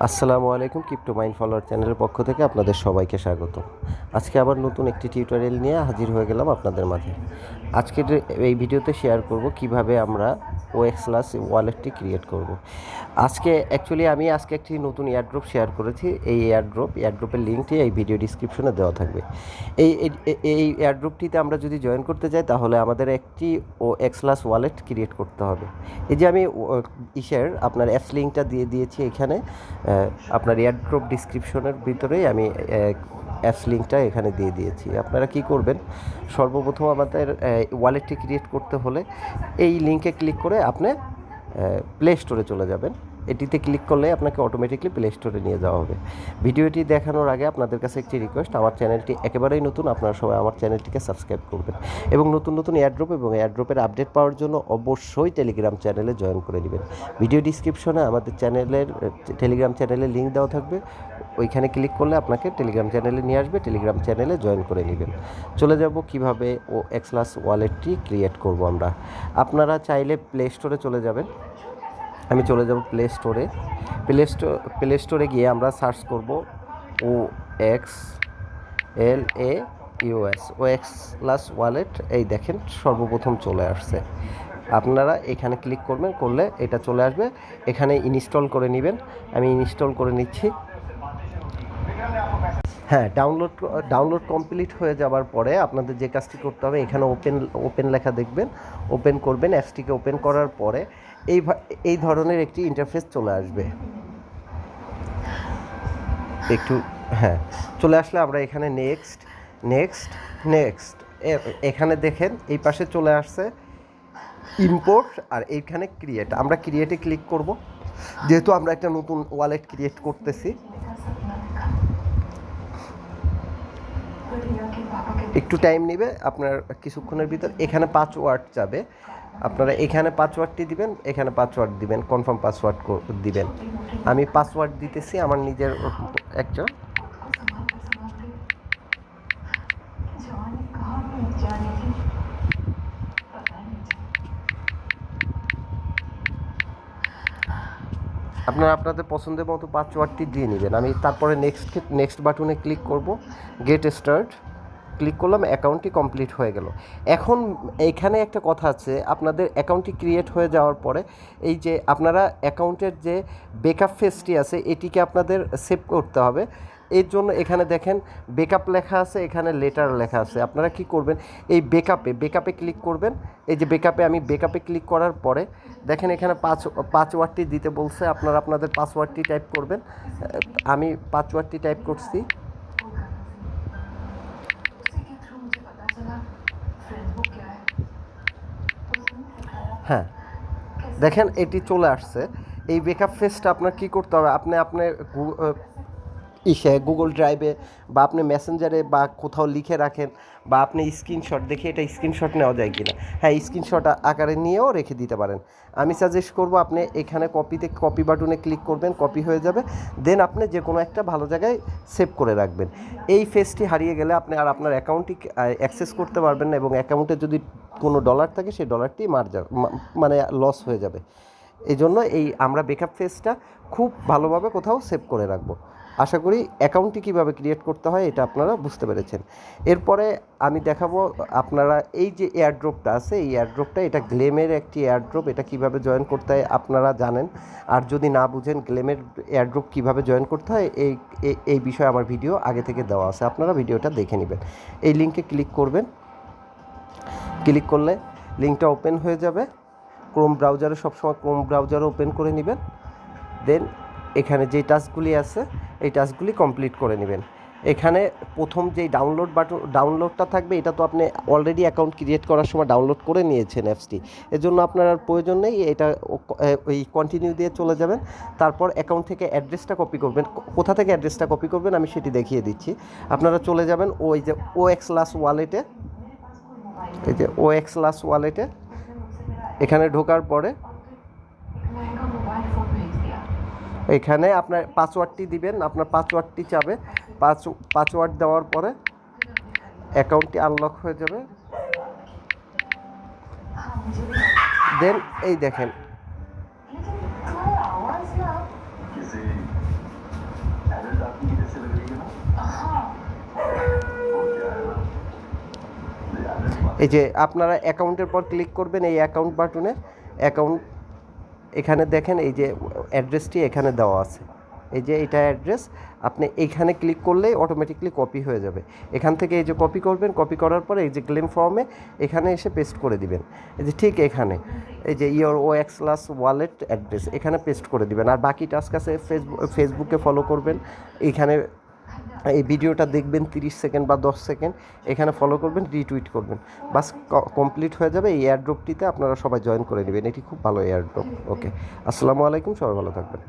আসসালামু আলাইকুম, crypto mind follower চ্যানেলের পক্ষ থেকে আপনাদের সবাইকে স্বাগত। আজকে আবার নতুন একটি টিউটোরিয়াল নিয়ে হাজির হয়ে গেলাম আপনাদের মাঝে। আজকের এই ভিডিওতে শেয়ার করব কিভাবে আমরা ওএক্সলাস ওয়ালেটটি ক্রিয়েট করব। আমি আজকে একটি নতুন এয়ারড্রপ শেয়ার করেছি। এই এয়ারড্রপের লিঙ্কটি এই ভিডিও ডিসক্রিপশনে দেওয়া থাকবে। এই এই এয়ারড্রপটিতে আমরা যদি জয়েন করতে যাই তাহলে আমাদের একটি ওএক্সলাস ওয়ালেট ক্রিয়েট করতে হবে। এই যে আমি আপনার অ্যাপস লিঙ্কটা দিয়ে দিয়েছি এখানে, আপনার এয়ারড্রপ ডিসক্রিপশনের ভিতরেই আমি অ্যাপস লিঙ্কটা এখানে দিয়ে দিয়েছি। আপনারা কি করবেন, সর্বপ্রথম আমাদের ওয়ালেটটি ক্রিয়েট করতে হলে এই লিঙ্কে ক্লিক করে আপনি প্লে স্টোরে চলে যাবেন। এটিতে ক্লিক করলে আপনাকে অটোমেটিকলি প্লে স্টোরে নিয়ে যাওয়া হবে। ভিডিওটি দেখানোর আগে আপনাদের কাছে একটি রিকোয়েস্ট, আমার চ্যানেলটি একেবারেই নতুন, আপনারা সবাই আমার চ্যানেলটিকে সাবস্ক্রাইব করবেন এবং নতুন নতুন এয়ারড্রপের আপডেট পাওয়ার জন্য অবশ্যই টেলিগ্রাম চ্যানেলে জয়েন করে নেবেন। ভিডিও ডিসক্রিপশনে আমাদের টেলিগ্রাম চ্যানেলের লিঙ্ক দেওয়া থাকবে। ওইখানে ক্লিক করলে আপনাকে টেলিগ্রাম চ্যানেলে নিয়ে আসবে, টেলিগ্রাম চ্যানেলে জয়েন করে নেবেন। চলে যাব কিভাবে ওএক্সলাস ওয়ালেটটি ক্রিয়েট করব আমরা। আপনারা চাইলে প্লে স্টোরে চলে যাবেন। আমি চলে যাব প্লে স্টোরে গিয়ে আমরা সার্চ করব ওএক্সলাস ওয়ালেট। এই দেখেন সর্বপ্রথম চলে আসছে। আপনারা এখানে ক্লিক করলে এটা চলে আসবে। এখানে ইনস্টল করে নেবেন। আমি ইনস্টল করে নিচ্ছি। হ্যাঁ, ডাউনলোড কমপ্লিট হয়ে যাওয়ার পরে আপনাদের যে কাজটি করতে হবে, এখানে ওপেন লেখা দেখবেন, ওপেন করবেন। অ্যাপসটিকে ওপেন করার পরে এই ধরনের একটি ইন্টারফেস চলে আসবে। চলে আসলে আমরা এখানে নেক্সট এখানে দেখেন এই পাশে চলে আসছে ইম্পোর্ট, আর এইখানে ক্রিয়েট। আমরা ক্রিয়েটে ক্লিক করব, যেহেতু আমরা একটা নতুন ওয়ালেট ক্রিয়েট করতেছি। একটু টাইম নেবে, আপনার কিছুক্ষণের ভিতর এখানে পাসওয়ার্ড যাবে। আপনারা এখানে পাসওয়ার্ডটি দিবেন, এখানে পাসওয়ার্ড দিবেন, কনফার্ম পাসওয়ার্ড দিবেন। আমি পাসওয়ার্ড দিতেছি আমার নিজের একটা। আপনারা আপনাদের পছন্দের মতো পাসওয়ার্ডটি দিয়ে নেবেন। আমি তারপরে নেক্সট বাটনে ক্লিক করব, গেট স্টার্ট ক্লিক করলাম। অ্যাকাউন্টটি কমপ্লিট হয়ে গেল। এখন এইখানে একটা কথা আছে, আপনাদের অ্যাকাউন্টটি ক্রিয়েট হয়ে যাওয়ার পরে এই যে আপনারা অ্যাকাউন্টের যে ব্যাকআপ ফেজটি আছে এটিকে আপনাদের সেভ করতে হবে। এর জন্য এখানে দেখেন ব্যাকআপ লেখা আছে, এখানে লেটার লেখা আছে। আপনারা কি করবেন, এই ব্যাকআপে ক্লিক করবেন। এই যে আমি ব্যাকআপে ক্লিক করার পরে দেখেন এখানে পাসওয়ার্ডটি দিতে বলছে। আপনারা আপনাদের পাসওয়ার্ডটি টাইপ করবেন। আমি পাসওয়ার্ডটি টাইপ করছি। হ্যাঁ, দেখেন এটি চলে আসছে। এই ব্যাকআপ ফেজটা আপনার কী করতে হবে, আপনি গুগল ড্রাইভে বা আপনি মেসেঞ্জারে বা কোথাও লিখে রাখেন, বা আপনি স্ক্রিনশট দেখে এটা স্ক্রিনশট নেওয়া যায় কিনা, হ্যাঁ স্ক্রিনশট আকারে নিয়েও রেখে দিতে পারেন। আমি সাজেস্ট করব আপনি এখানে কপি বাটনে ক্লিক করবেন, কপি হয়ে যাবে। দেন আপনি যে কোনো একটা ভালো জায়গায় সেভ করে রাখবেন। এই ফেজটি হারিয়ে গেলে আপনি আর আপনার অ্যাকাউন্টটি অ্যাক্সেস করতে পারবেন না, এবং অ্যাকাউন্টে যদি কোনো ডলার থাকে সেই ডলারটি মানে লস হয়ে যাবে। এই জন্য আমরা ব্যাকআপ ফেজটা খুব ভালোভাবে কোথাও সেভ করে রাখবো। আশা করি অ্যাকাউন্টটি কীভাবে ক্রিয়েট করতে হয় এটা আপনারা বুঝতে পেরেছেন। এরপরে আমি দেখাবো আপনারা এই যে এয়ারড্রপটা আছে, এই এয়ারড্রপটা এটা গ্লেমের একটি এয়ারড্রপ। এটা কিভাবে জয়েন করতে হয় আপনারা জানেন, আর যদি না বুঝেন গ্লেমের এয়ারড্রপ কিভাবে জয়েন করতে হয় এই বিষয়ে আমার ভিডিও আগে থেকে দেওয়া আছে, আপনারা ভিডিওটা দেখে নেবেন। এই লিঙ্কে ক্লিক করবেন, ক্লিক করলে লিঙ্কটা ওপেন হয়ে যাবে। ক্রোম ব্রাউজারে সবসময় ক্রোম ব্রাউজারে ওপেন করে নেবেন। দেন এখানে যেই টাস্কগুলি আছে এই টাস্কগুলি কমপ্লিট করে নেবেন। এখানে প্রথম যেই ডাউনলোডটা থাকবে, এটা তো আপনি অলরেডি অ্যাকাউন্ট ক্রিয়েট করার সময় ডাউনলোড করে নিয়েছেন অ্যাপসটি, এর জন্য আপনার আর প্রয়োজন নেই। এটা ওই কন্টিনিউ দিয়ে চলে যাবেন। তারপর অ্যাকাউন্ট থেকে অ্যাড্রেসটা কপি করবেন। কোথা থেকে অ্যাড্রেসটা কপি করবেন আমি সেটি দেখিয়ে দিচ্ছি। আপনারা চলে যাবেন ওই যে ওএক্সলাস ওয়ালেটে, এই যে ওএক্সলাস ওয়ালেটে এখানে ঢোকার পরে এখানে আপনার পাসওয়ার্ডটি দিবেন। আপনার পাসওয়ার্ডটি চাবে, পাসওয়ার্ড দেওয়ার পরে অ্যাকাউন্টটি আনলক হয়ে যাবে। দেন এই দেখেন এই যে আপনারা অ্যাকাউন্টের পর ক্লিক করবেন এই অ্যাকাউন্ট বাটনে, অ্যাকাউন্ট এখানে দেখেন এই যে অ্যাড্রেসটি এখানে দেওয়া আছে, এই যে এটা অ্যাড্রেস, আপনি এইখানে ক্লিক করলেই অটোমেটিকলি কপি হয়ে যাবে। এখান থেকে এই যে কপি করবেন, কপি করার পরে এই যে ক্লেম ফর্মে এখানে এসে পেস্ট করে দিবেন। এই যে ঠিক এখানে এই যে ইওর Oxlaus ওয়ালেট অ্যাড্রেস এখানে পেস্ট করে দিবেন। আর বাকি টাস্ক আছে ফেসবুকে ফলো করবেন, এইখানে এই ভিডিওটা দেখবেন 30 সেকেন্ড বা 10 সেকেন্ড, এখানে ফলো করবেন, রিটুইট করবেন, বাস কমপ্লিট হয়ে যাবে। এই এয়ারড্রপটিতে আপনারা সবাই জয়েন করে নেবেন, এটি খুব ভালো এয়ারড্রপ। ওকে, আসসালামু আলাইকুম, সবাই ভালো থাকবেন।